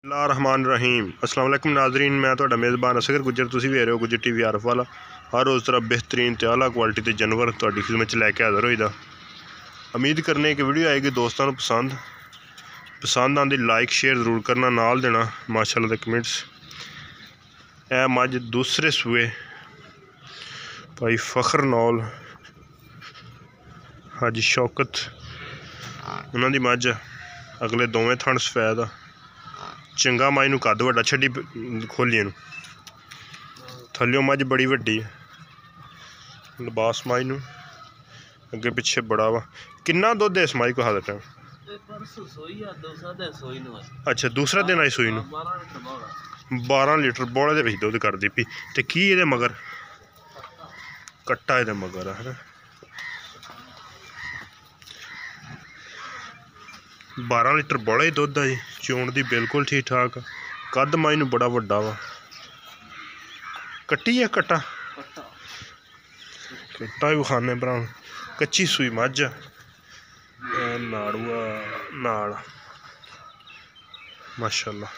बिस्मिल्लाहिर्रहमानिर्रहीम। अस्सलाम वालेकुम नाज़रीन, मैं तुहाडा मेज़बान असगर गुज्जर। तुसीं भी आ रहे हो गुज्जर टीवी आरिफवाला। हर रोज़ तरह बेहतरीन ते आला क्वालिटी के जानवर तुहाडी खिदमत च लैके हाज़र होईदा। उम्मीद करने कि वीडियो आएगी दोस्तों को पसंद आंदी लाइक शेयर ज़रूर करना, नाल देना माशाअल्लाह दे कमेंट्स। ए मझ दूसरे सवै भाई फखर नौल हाजी शौकत उन्हां दी मझ अगले दोवें थण सफैद आ। चंगा मझ नूं कद वड्डा छड्डी खोलिए नूं थल्लियों मझ बड़ी वड्डी है। लिबास मझ नूं अगे पिछे बड़ा वा। किन्ना दुध है इस मझ को हाल टाइम? अच्छा दूसरा दिन आई सूई नूं 12 लीटर बौले दे विच दुध करदी पई। ते की इहदे मगर कट्टा इहदे मगर है ना 12 लीटर बौला ही दुध है जी। चोण दी बिल्कुल ठीक ठाक। कद माई नूं बड़ा वड्डा वा। कट्टी है कट्टा कट्टा भी विखाने भरा। कच्ची सूई मझ नाड़ूआ नाड़ माशाअल्लाह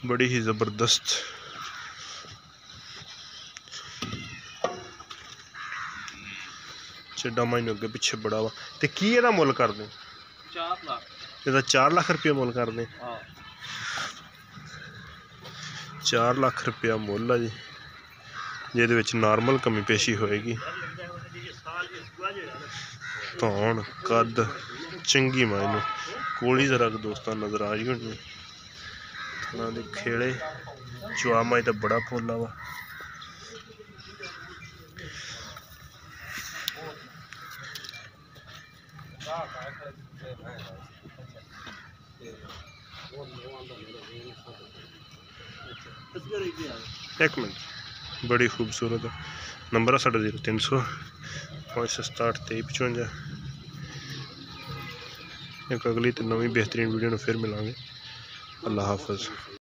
बड़ी ही ज़बरदस्त। चिड्डा माई नूं अगे पिछे बड़ा वा। ते की इहदा मुल कर दें? 4 लाख। इहदा 4 लाख रुपया मुल कर दें? 4 लाख रुपया मुल है जी। जिहदे विच नॉर्मल कमी पेशी होएगी। धौन कद चंगी माई नूं कोली जरा दोस्तों नज़र आ रही होनी। थोड़ा दे खेड़े चुआ माई तो बड़ा पोला वा। एक मिनट बड़ी खूबसूरत है। नंबर है 0300 567 2355। एक अगली तो नवी बेहतरीन वीडियो में फिर मिलांगे। अल्लाह हाफिज़।